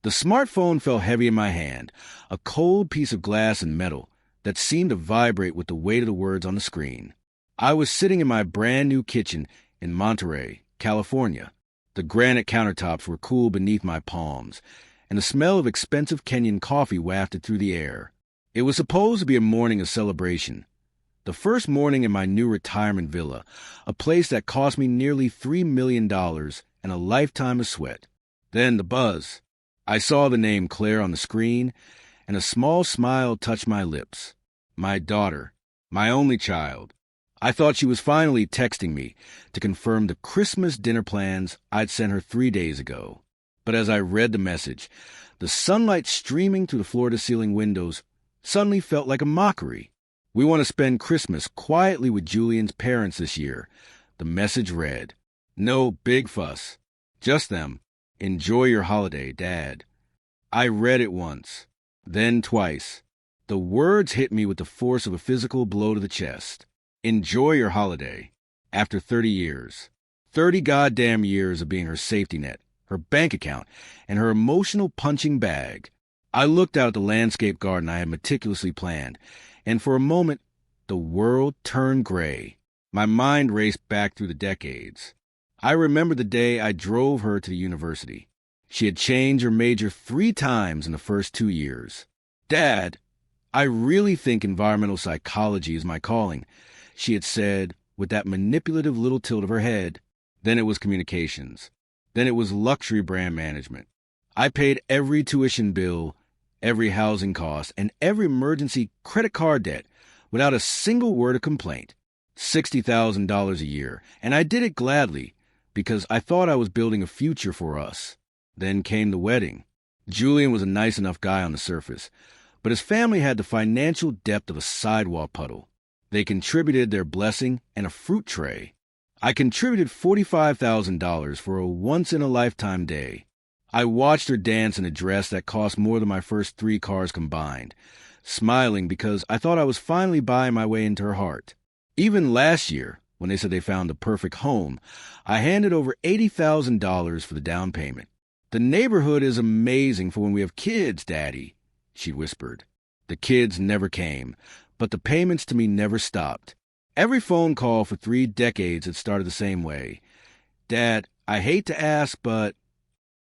The smartphone fell heavy in my hand, a cold piece of glass and metal that seemed to vibrate with the weight of the words on the screen. I was sitting in my brand-new kitchen in Monterey, California. The granite countertops were cool beneath my palms, and the smell of expensive Kenyan coffee wafted through the air. It was supposed to be a morning of celebration. The first morning in my new retirement villa, a place that cost me nearly $3 million and a lifetime of sweat. Then the buzz. I saw the name Claire on the screen, and a small smile touched my lips. My daughter, my only child. I thought she was finally texting me to confirm the Christmas dinner plans I'd sent her 3 days ago. But as I read the message, the sunlight streaming through the floor-to-ceiling windows suddenly felt like a mockery. "We want to spend Christmas quietly with Julian's parents this year," the message read. "No big fuss. Just them. Enjoy your holiday, Dad." I read it once, then twice. The words hit me with the force of a physical blow to the chest. Enjoy your holiday. After 30 years. 30 goddamn years of being her safety net, her bank account, and her emotional punching bag. I looked out at the landscape garden I had meticulously planned, and for a moment, the world turned gray. My mind raced back through the decades. I remember the day I drove her to the university. She had changed her major 3 times in the first 2 years. "Dad, I really think environmental psychology is my calling," she had said with that manipulative little tilt of her head. Then it was communications. Then it was luxury brand management. I paid every tuition bill, every housing cost, and every emergency credit card debt without a single word of complaint. $60,000 a year, and I did it gladly because I thought I was building a future for us. Then came the wedding. Julian was a nice enough guy on the surface, but his family had the financial depth of a sidewalk puddle. They contributed their blessing and a fruit tray. I contributed $45,000 for a once-in-a-lifetime day. I watched her dance in a dress that cost more than my first 3 cars combined, smiling because I thought I was finally buying my way into her heart. Even last year, when they said they found the perfect home, I handed over $80,000 for the down payment. "The neighborhood is amazing for when we have kids, Daddy," she whispered. The kids never came, but the payments to me never stopped. Every phone call for 3 decades had started the same way. "Dad, I hate to ask, but..."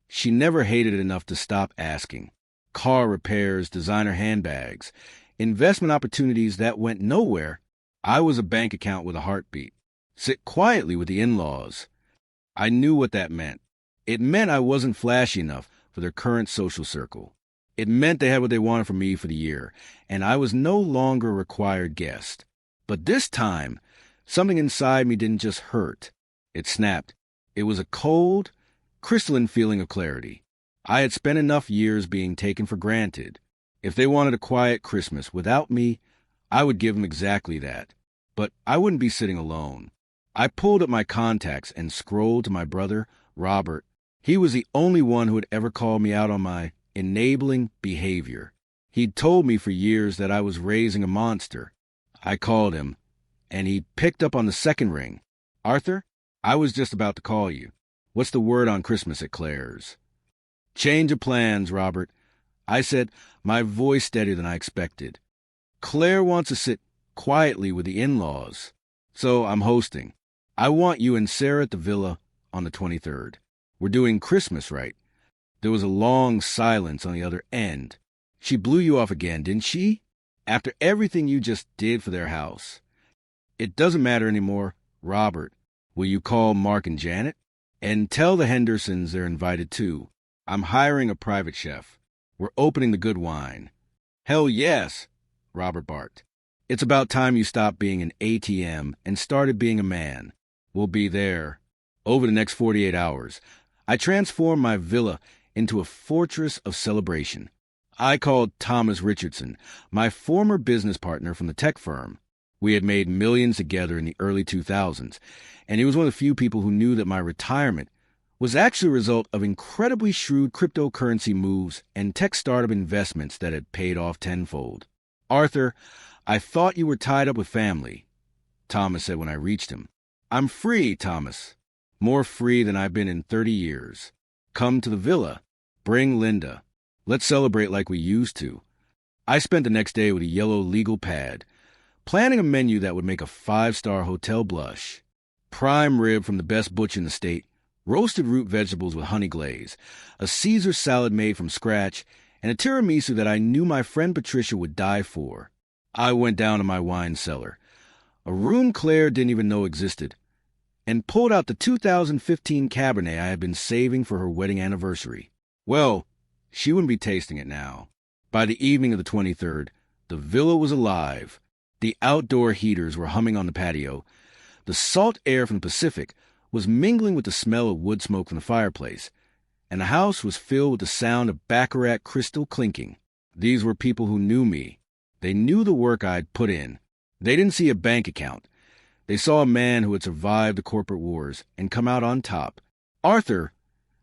She never hated it enough to stop asking. Car repairs, designer handbags, investment opportunities that went nowhere. I was a bank account with a heartbeat. Sit quietly with the in-laws. I knew what that meant. It meant I wasn't flashy enough for their current social circle. It meant they had what they wanted from me for the year, and I was no longer a required guest. But this time, something inside me didn't just hurt. It snapped. It was a cold, crystalline feeling of clarity. I had spent enough years being taken for granted. If they wanted a quiet Christmas without me, I would give them exactly that. But I wouldn't be sitting alone. I pulled up my contacts and scrolled to my brother, Robert. He was the only one who had ever called me out on my enabling behavior. He'd told me for years that I was raising a monster. I called him, and he picked up on the second ring. "Arthur, I was just about to call you. What's the word on Christmas at Claire's?" "Change of plans, Robert," I said, my voice steadier than I expected. "Claire wants to sit quietly with the in-laws, so I'm hosting. I want you and Sarah at the villa on the 23rd. We're doing Christmas, right?" There was a long silence on the other end. "She blew you off again, didn't she? After everything you just did for their house." "It doesn't matter anymore, Robert. Will you call Mark and Janet? And tell the Hendersons they're invited too. I'm hiring a private chef. We're opening the good wine." "Hell yes," Robert barked. "It's about time you stopped being an ATM and started being a man. We'll be there." Over the next 48 hours, I transformed my villa into a fortress of celebration. I called Thomas Richardson, my former business partner from the tech firm. We had made millions together in the early 2000s, and he was one of the few people who knew that my retirement was actually a result of incredibly shrewd cryptocurrency moves and tech startup investments that had paid off tenfold. "Arthur, I thought you were tied up with family," Thomas said when I reached him. "I'm free, Thomas. More free than I've been in 30 years. Come to the villa." Bring Linda. Let's celebrate like we used to. I spent the next day with a yellow legal pad, planning a menu that would make a five-star hotel blush. Prime rib from the best butcher in the state, roasted root vegetables with honey glaze, a Caesar salad made from scratch, and a tiramisu that I knew my friend Patricia would die for. I went down to my wine cellar, a room Claire didn't even know existed, and pulled out the 2015 Cabernet I had been saving for her wedding anniversary. Well, she wouldn't be tasting it now. By the evening of the 23rd, the villa was alive. The outdoor heaters were humming on the patio. The salt air from the Pacific was mingling with the smell of wood smoke from the fireplace, and the house was filled with the sound of baccarat crystal clinking. These were people who knew me. They knew the work I'd put in. They didn't see a bank account. They saw a man who had survived the corporate wars and come out on top. "Arthur,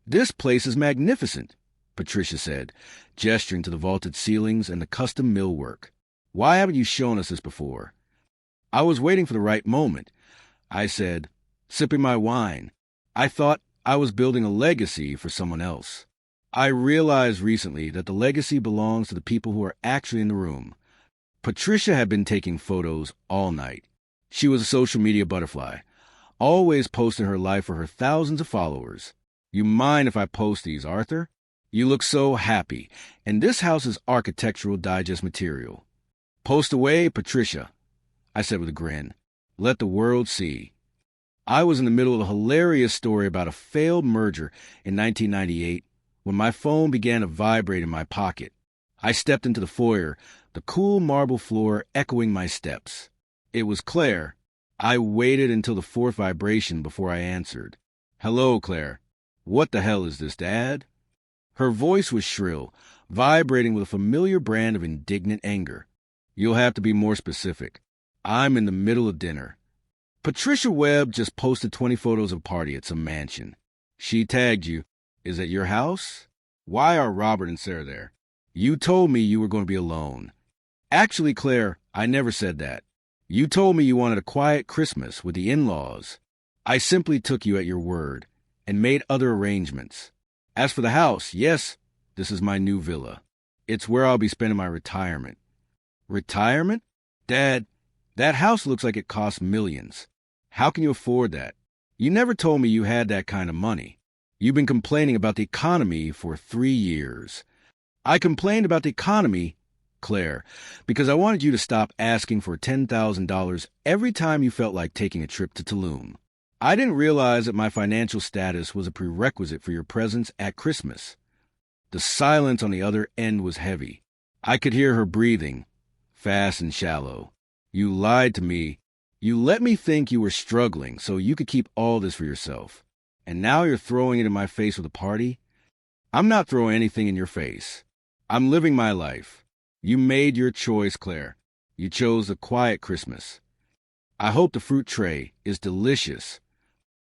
this place is magnificent," Patricia said, gesturing to the vaulted ceilings and the custom millwork. "Why haven't you shown us this before?" "I was waiting for the right moment," I said, sipping my wine. "I thought I was building a legacy for someone else." I realized recently that the legacy belongs to the people who are actually in the room. Patricia had been taking photos all night. She was a social media butterfly, always posting her life for her thousands of followers. "You mind if I post these, Arthur? You look so happy, and this house is architectural digest material." "Post away, Patricia," I said with a grin. "Let the world see." I was in the middle of a hilarious story about a failed merger in 1998 when my phone began to vibrate in my pocket. I stepped into the foyer, the cool marble floor echoing my steps. It was Claire. I waited until the fourth vibration before I answered. "Hello, Claire. What the hell is this, Dad?" Her voice was shrill, vibrating with a familiar brand of indignant anger. "You'll have to be more specific. I'm in the middle of dinner." "Patricia Webb just posted 20 photos of a party at some mansion. She tagged you. Is it your house? Why are Robert and Sarah there? You told me you were going to be alone." "Actually, Claire, I never said that. You told me you wanted a quiet Christmas with the in-laws. I simply took you at your word and made other arrangements. As for the house, yes, this is my new villa. It's where I'll be spending my retirement." "Retirement? Dad, that house looks like it costs millions. How can you afford that? You never told me you had that kind of money. You've been complaining about the economy for 3 years. "I complained about the economy, Claire, because I wanted you to stop asking for $10,000 every time you felt like taking a trip to Tulum. I didn't realize that my financial status was a prerequisite for your presence at Christmas." The silence on the other end was heavy. I could hear her breathing, fast and shallow. "You lied to me. You let me think you were struggling so you could keep all this for yourself. And now you're throwing it in my face with a party?" "I'm not throwing anything in your face. I'm living my life. You made your choice, Claire. You chose a quiet Christmas. I hope the fruit tray is delicious."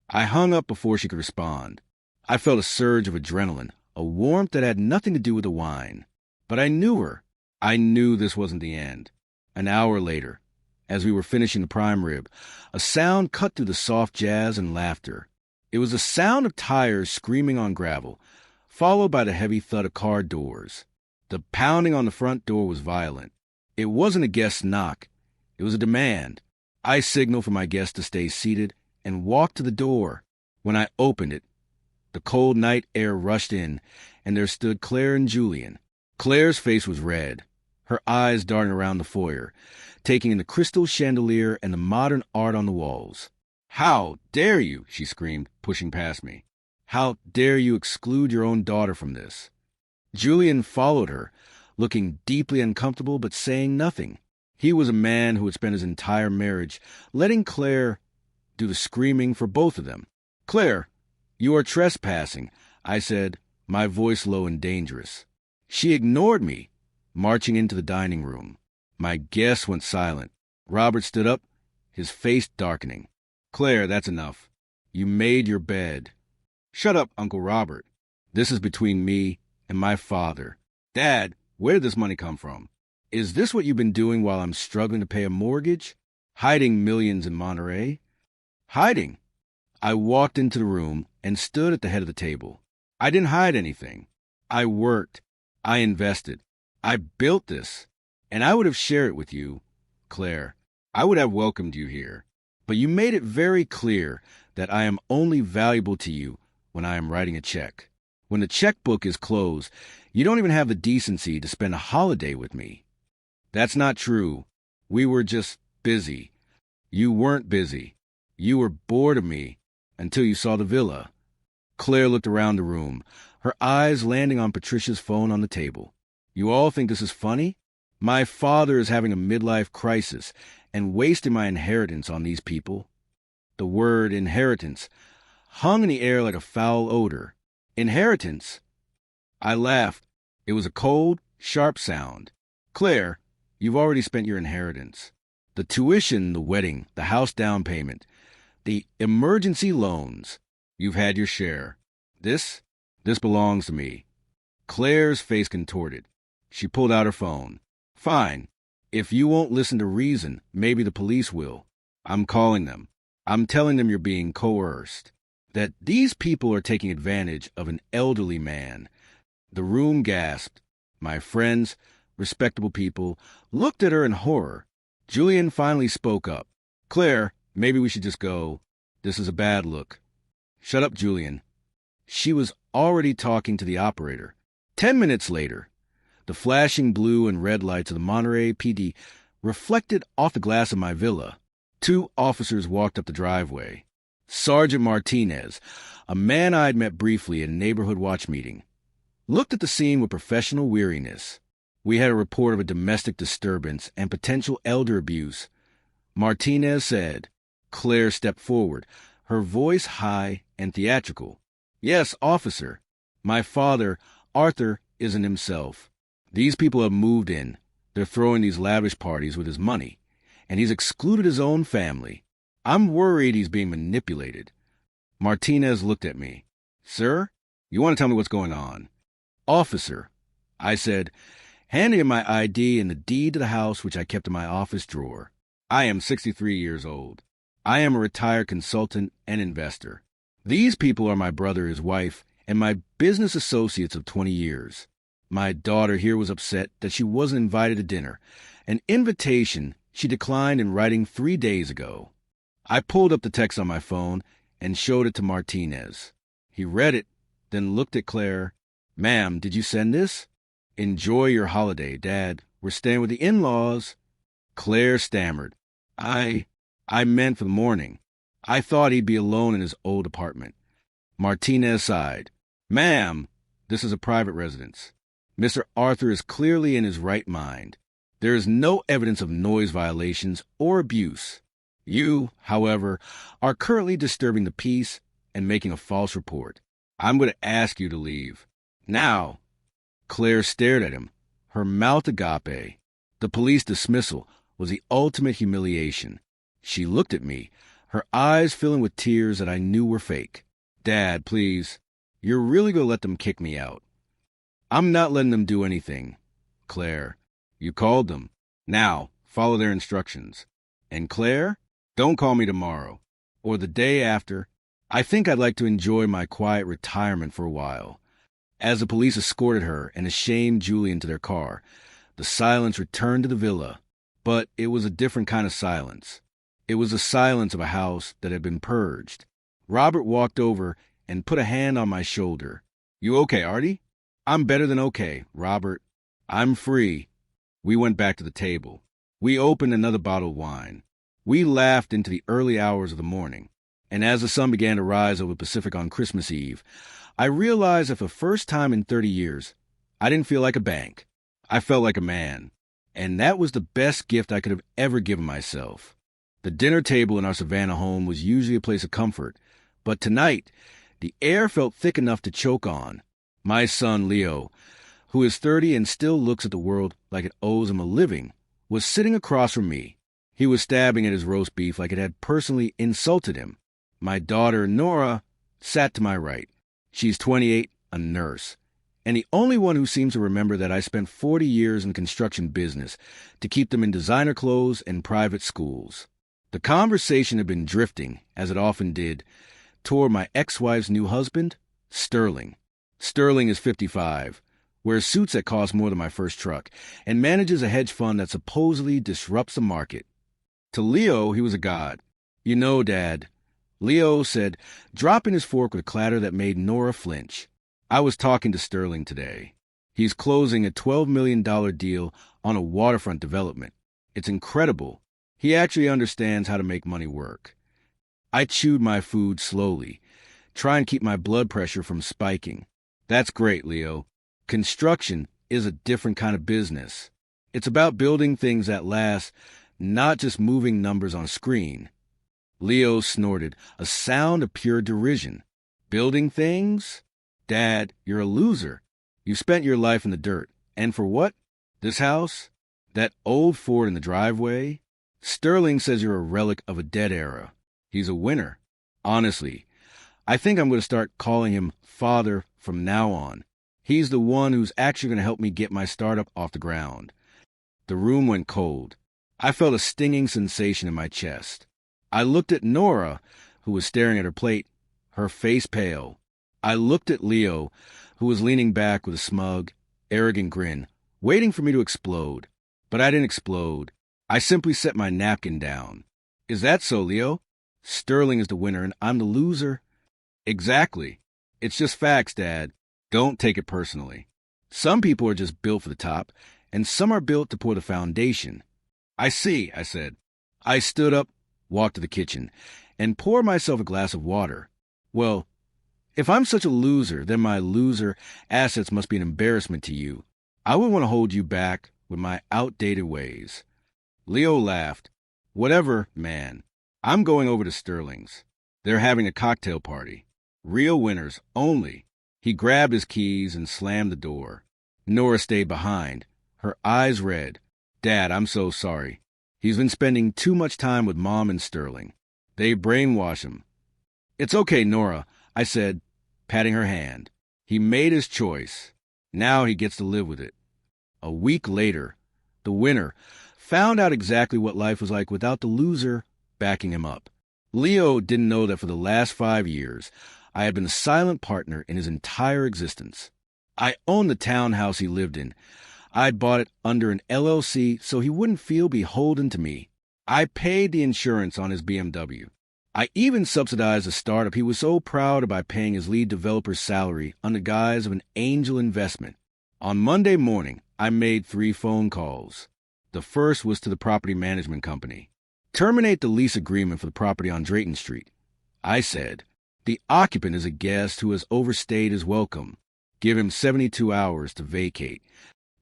I hung up before she could respond. I felt a surge of adrenaline, a warmth that had nothing to do with the wine. But I knew her. I knew this wasn't the end. An hour later, as we were finishing the prime rib, a sound cut through the soft jazz and laughter. It was the sound of tires screaming on gravel, followed by the heavy thud of car doors. The pounding on the front door was violent. It wasn't a guest's knock. It was a demand. I signaled for my guest to stay seated and walked to the door. When I opened it, the cold night air rushed in, and there stood Claire and Julian. Claire's face was red, her eyes darting around the foyer, taking in the crystal chandelier and the modern art on the walls. "How dare you?" she screamed, pushing past me. "How dare you exclude your own daughter from this?" Julian followed her, looking deeply uncomfortable but saying nothing. He was a man who had spent his entire marriage letting Claire do the screaming for both of them. "Claire, you are trespassing," I said, my voice low and dangerous. She ignored me, marching into the dining room. My guests went silent. Robert stood up, his face darkening. "Claire, that's enough. You made your bed." "Shut up, Uncle Robert. This is between me and my father." "Dad, where did this money come from? Is this what you've been doing while I'm struggling to pay a mortgage? Hiding millions in Monterey?" "Hiding?" I walked into the room and stood at the head of the table. "I didn't hide anything. I worked. I invested. I built this. And I would have shared it with you, Claire. I would have welcomed you here. But you made it very clear that I am only valuable to you when I am writing a check. When the checkbook is closed, you don't even have the decency to spend a holiday with me. That's not true. We were just busy. You weren't busy. You were bored of me until you saw the villa. Claire looked around the room, her eyes landing on Patricia's phone on the table. You all think this is funny? My father is having a midlife crisis and wasting my inheritance on these people. The word inheritance hung in the air like a foul odor. Inheritance? I laughed. It was a cold, sharp sound. Claire, you've already spent your inheritance. The tuition, the wedding, the house down payment, the emergency loans. You've had your share. This belongs to me. Claire's face contorted. She pulled out her phone. Fine. If you won't listen to reason, maybe the police will. I'm calling them. I'm telling them you're being coerced. That these people are taking advantage of an elderly man. The room gasped. My friends, respectable people, looked at her in horror. Julian finally spoke up. Claire, maybe we should just go. This is a bad look. Shut up, Julian. She was already talking to the operator. 10 minutes later, the flashing blue and red lights of the Monterey PD reflected off the glass of my villa. 2 officers walked up the driveway. Sergeant Martinez, a man I'd met briefly at a neighborhood watch meeting, looked at the scene with professional weariness. We had a report of a domestic disturbance and potential elder abuse. Martinez said. Claire stepped forward, her voice high and theatrical. Yes, officer. My father, Arthur, isn't himself. These people have moved in. They're throwing these lavish parties with his money, and he's excluded his own family. I'm worried he's being manipulated. Martinez looked at me. Sir, you want to tell me what's going on? Officer, I said, handing him my ID and the deed to the house which I kept in my office drawer. I am 63 years old. I am a retired consultant and investor. These people are my brother, his wife, and my business associates of 20 years. My daughter here was upset that she wasn't invited to dinner, an invitation she declined in writing 3 days ago. I pulled up the text on my phone and showed it to Martinez. He read it, then looked at Claire. Ma'am, did you send this? Enjoy your holiday, Dad. We're staying with the in-laws. Claire stammered. I meant for the morning. I thought he'd be alone in his old apartment. Martinez sighed. Ma'am, this is a private residence. Mr. Arthur is clearly in his right mind. There is no evidence of noise violations or abuse. You, however, are currently disturbing the peace and making a false report. I'm going to ask you to leave. Now. Claire stared at him, her mouth agape. The police dismissal was the ultimate humiliation. She looked at me, her eyes filling with tears that I knew were fake. Dad, please. You're really going to let them kick me out? I'm not letting them do anything. Claire, you called them. Now, follow their instructions. And Claire, don't call me tomorrow or the day after. I think I'd like to enjoy my quiet retirement for a while. As the police escorted her and a shamed Julian to their car, the silence returned to the villa. But it was a different kind of silence. It was the silence of a house that had been purged. Robert walked over and put a hand on my shoulder. You okay, Artie? I'm better than okay, Robert. I'm free. We went back to the table. We opened another bottle of wine. We laughed into the early hours of the morning. And as the sun began to rise over the Pacific on Christmas Eve, I realized that for the first time in 30 years, I didn't feel like a bank. I felt like a man. And that was the best gift I could have ever given myself. The dinner table in our Savannah home was usually a place of comfort, but tonight, the air felt thick enough to choke on. My son, Leo, who is 30 and still looks at the world like it owes him a living, was sitting across from me. He was stabbing at his roast beef like it had personally insulted him. My daughter, Nora, sat to my right. She's 28, a nurse, and the only one who seems to remember that I spent 40 years in construction business to keep them in designer clothes and private schools. The conversation had been drifting, as it often did, toward my ex-wife's new husband, Sterling. Sterling is 55, wears suits that cost more than my first truck, and manages a hedge fund that supposedly disrupts the market. To Leo, he was a god. You know, Dad, Leo said, dropping his fork with a clatter that made Nora flinch. I was talking to Sterling today. He's closing a $12 million deal on a waterfront development. It's incredible. He actually understands how to make money work. I chewed my food slowly, trying to keep my blood pressure from spiking. That's great, Leo. Construction is a different kind of business. It's about building things that last, not just moving numbers on a screen. Leo snorted, a sound of pure derision. Building things? Dad, you're a loser. You spent your life in the dirt. And for what? This house? That old Ford in the driveway? Sterling says you're a relic of a dead era. He's a winner. Honestly, I think I'm going to start calling him Father from now on. He's the one who's actually going to help me get my startup off the ground. The room went cold. I felt a stinging sensation in my chest. I looked at Nora, who was staring at her plate, her face pale. I looked at Leo, who was leaning back with a smug, arrogant grin, waiting for me to explode. But I didn't explode. I simply set my napkin down. Is that so, Leo? Sterling is the winner and I'm the loser? Exactly. It's just facts, Dad. Don't take it personally. Some people are just built for the top, and some are built to pour the foundation. I see, I said. I stood up, walked to the kitchen, and poured myself a glass of water. Well, if I'm such a loser, then my loser assets must be an embarrassment to you. I would want to hold you back with my outdated ways. Leo laughed. Whatever, man. I'm going over to Sterling's. They're having a cocktail party. Real winners only. He grabbed his keys and slammed the door. Nora stayed behind, her eyes red. Dad, I'm so sorry. He's been spending too much time with Mom and Sterling. They brainwash him. It's okay, Nora, I said, patting her hand. He made his choice. Now he gets to live with it. A week later, the winner found out exactly what life was like without the loser backing him up. Leo didn't know that for the last 5 years, I had been a silent partner in his entire existence. I owned the townhouse he lived in. I'd bought it under an LLC so he wouldn't feel beholden to me. I paid the insurance on his BMW. I even subsidized a startup he was so proud of by paying his lead developer's salary under guise of an angel investment. On Monday morning, I made 3 phone calls. The first was to the property management company. Terminate the lease agreement for the property on Drayton Street. I said, the occupant is a guest who has overstayed his welcome. Give him 72 hours to vacate.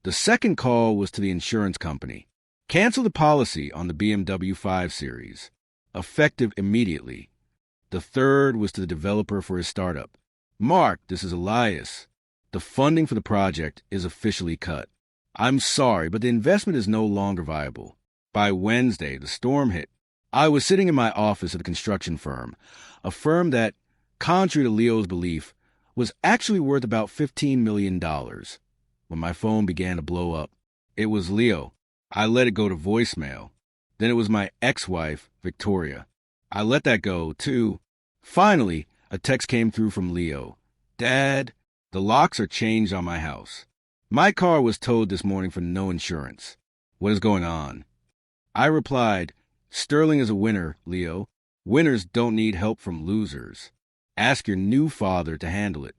The second call was to the insurance company. Cancel the policy on the BMW 5 Series. Effective immediately. The third was to the developer for his startup. Mark, this is Elias. The funding for the project is officially cut. I'm sorry, but the investment is no longer viable. By Wednesday, the storm hit. I was sitting in my office at a construction firm, a firm that, contrary to Leo's belief, was actually worth about $15 million. When my phone began to blow up, it was Leo. I let it go to voicemail. Then it was my ex-wife, Victoria. I let that go, too. Finally, a text came through from Leo. Dad, the locks are changed on my house. My car was towed this morning for no insurance. What is going on? I replied, Sterling is a winner, Leo. Winners don't need help from losers. Ask your new father to handle it.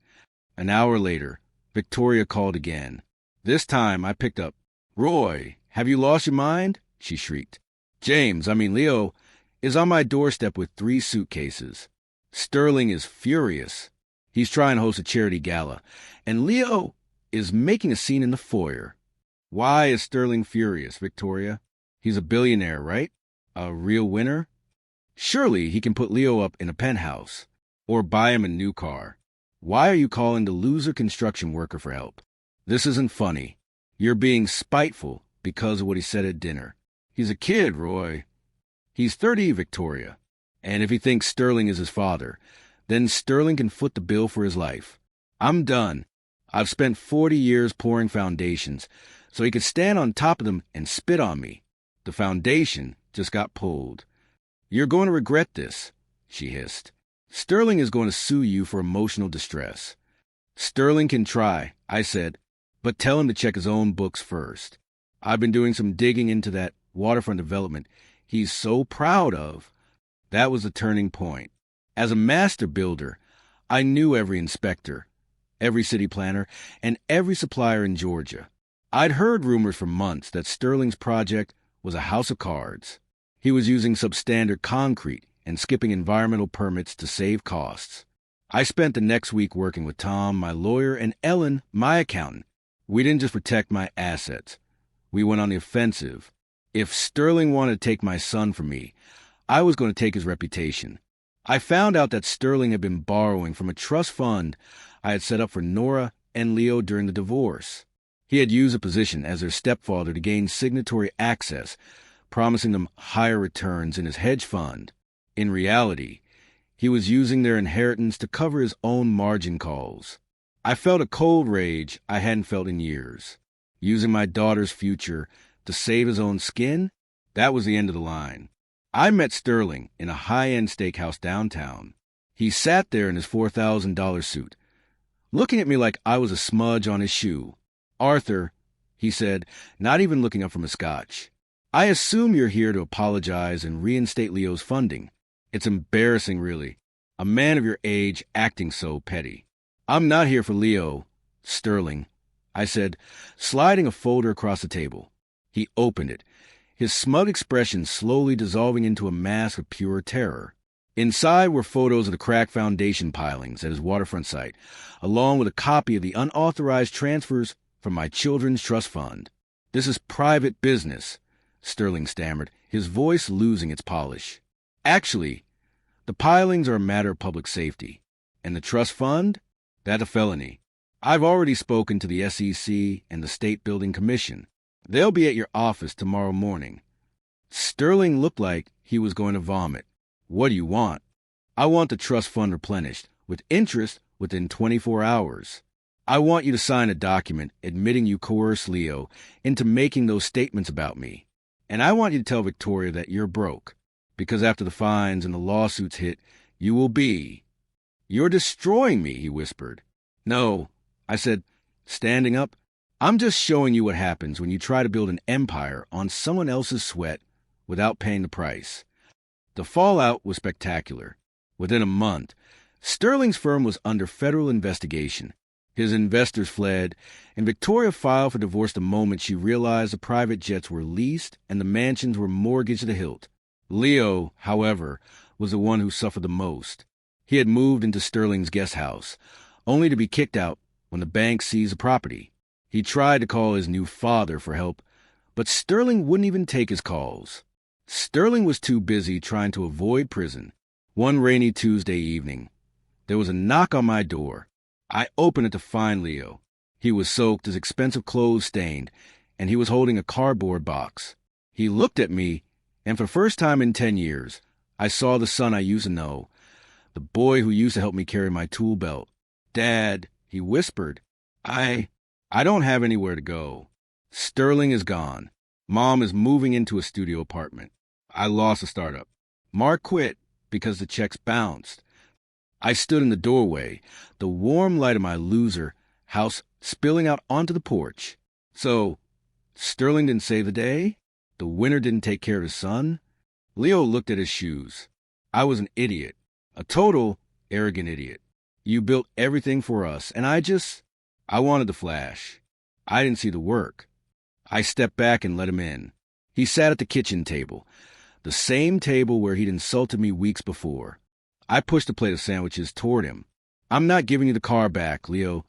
An hour later, Victoria called again. This time I picked up. Roy, have you lost your mind? She shrieked. Leo, is on my doorstep with 3 suitcases. Sterling is furious. He's trying to host a charity gala, and Leo is making a scene in the foyer. Why is Sterling furious, Victoria? He's a billionaire, right? A real winner? Surely he can put Leo up in a penthouse, or buy him a new car. Why are you calling the loser construction worker for help? This isn't funny. You're being spiteful because of what he said at dinner. He's a kid, Roy. He's 30, Victoria. And if he thinks Sterling is his father, then Sterling can foot the bill for his life. I'm done. I've spent 40 years pouring foundations, so he could stand on top of them and spit on me. The foundation just got pulled. You're going to regret this, she hissed. Sterling is going to sue you for emotional distress. Sterling can try, I said, but tell him to check his own books first. I've been doing some digging into that waterfront development he's so proud of. That was the turning point. As a master builder, I knew every inspector, every city planner, and every supplier in Georgia. I'd heard rumors for months that Sterling's project was a house of cards. He was using substandard concrete and skipping environmental permits to save costs. I spent the next week working with Tom, my lawyer, and Ellen, my accountant. We didn't just protect my assets. We went on the offensive. If Sterling wanted to take my son from me, I was going to take his reputation. I found out that Sterling had been borrowing from a trust fund I had set up for Nora and Leo during the divorce. He had used a position as their stepfather to gain signatory access, promising them higher returns in his hedge fund. In reality, he was using their inheritance to cover his own margin calls. I felt a cold rage I hadn't felt in years. Using my daughter's future to save his own skin? That was the end of the line. I met Sterling in a high-end steakhouse downtown. He sat there in his $4,000 suit, looking at me like I was a smudge on his shoe. "Arthur," he said, not even looking up from his scotch, "I assume you're here to apologize and reinstate Leo's funding. It's embarrassing, really. A man of your age acting so petty." "I'm not here for Leo, Sterling," I said, sliding a folder across the table. He opened it, his smug expression slowly dissolving into a mask of pure terror. Inside were photos of the cracked foundation pilings at his waterfront site, along with a copy of the unauthorized transfers from my children's trust fund. "This is private business," Sterling stammered, his voice losing its polish. "Actually, the pilings are a matter of public safety. And the trust fund? That's a felony. I've already spoken to the SEC and the State Building Commission. They'll be at your office tomorrow morning." Sterling looked like he was going to vomit. "What do you want?" "I want the trust fund replenished, with interest within 24 hours. I want you to sign a document admitting you coerced Leo into making those statements about me. And I want you to tell Victoria that you're broke, because after the fines and the lawsuits hit, you will be." "You're destroying me," he whispered. "No," I said, standing up. "I'm just showing you what happens when you try to build an empire on someone else's sweat without paying the price." The fallout was spectacular. Within a month, Sterling's firm was under federal investigation. His investors fled, and Victoria filed for divorce the moment she realized the private jets were leased and the mansions were mortgaged to the hilt. Leo, however, was the one who suffered the most. He had moved into Sterling's guest house, only to be kicked out when the bank seized the property. He tried to call his new father for help, but Sterling wouldn't even take his calls. Sterling was too busy trying to avoid prison. One rainy Tuesday evening, there was a knock on my door. I opened it to find Leo. He was soaked, his expensive clothes stained, and he was holding a cardboard box. He looked at me, and for the first time in 10 years, I saw the son I used to know, the boy who used to help me carry my tool belt. "Dad," he whispered, I don't have anywhere to go. Sterling is gone. Mom is moving into a studio apartment. I lost a startup. Mark quit because the checks bounced. I stood in the doorway, the warm light of my loser house spilling out onto the porch. So, Sterling didn't save the day? The winner didn't take care of his son? Leo looked at his shoes. I was an idiot. A total, arrogant idiot. You built everything for us, and I wanted the flash. I didn't see the work. I stepped back and let him in. He sat at the kitchen table, the same table where he'd insulted me weeks before. I pushed a plate of sandwiches toward him. "I'm not giving you the car back, Leo,"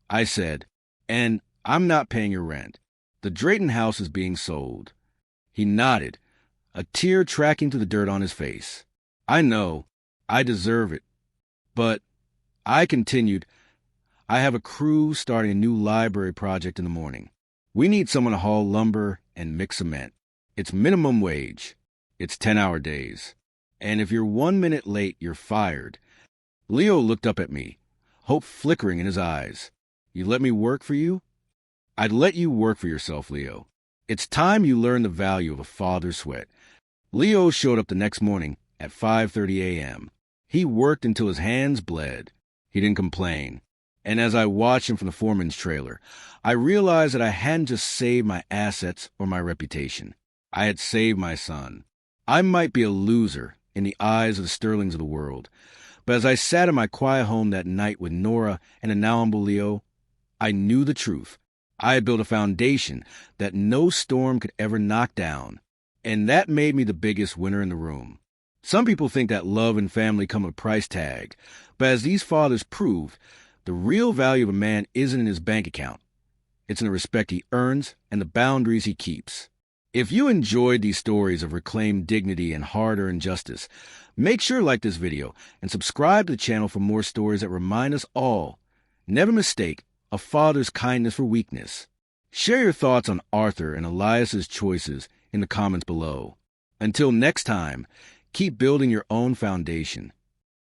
I said, "and I'm not paying your rent. The Drayton house is being sold." He nodded, a tear tracking through the dirt on his face. "I know. I deserve it. But," I continued, "I have a crew starting a new library project in the morning. We need someone to haul lumber and mix cement. It's minimum wage. It's 10-hour days. And if you're 1 minute late, you're fired." Leo looked up at me, hope flickering in his eyes. "You let me work for you?" "I'd let you work for yourself, Leo. It's time you learn the value of a father's sweat." Leo showed up the next morning at 5:30 a.m. He worked until his hands bled. He didn't complain. And as I watched him from the foreman's trailer, I realized that I hadn't just saved my assets or my reputation. I had saved my son. I might be a loser in the eyes of the Sterlings of the world, but as I sat in my quiet home that night with Nora and a now humble Leo, I knew the truth. I had built a foundation that no storm could ever knock down, and that made me the biggest winner in the room. Some people think that love and family come with a price tag, but as these fathers proved, the real value of a man isn't in his bank account. It's in the respect he earns and the boundaries he keeps. If you enjoyed these stories of reclaimed dignity and hard-earned justice, make sure to like this video and subscribe to the channel for more stories that remind us all, never mistake a father's kindness for weakness. Share your thoughts on Arthur and Elias's choices in the comments below. Until next time, keep building your own foundation.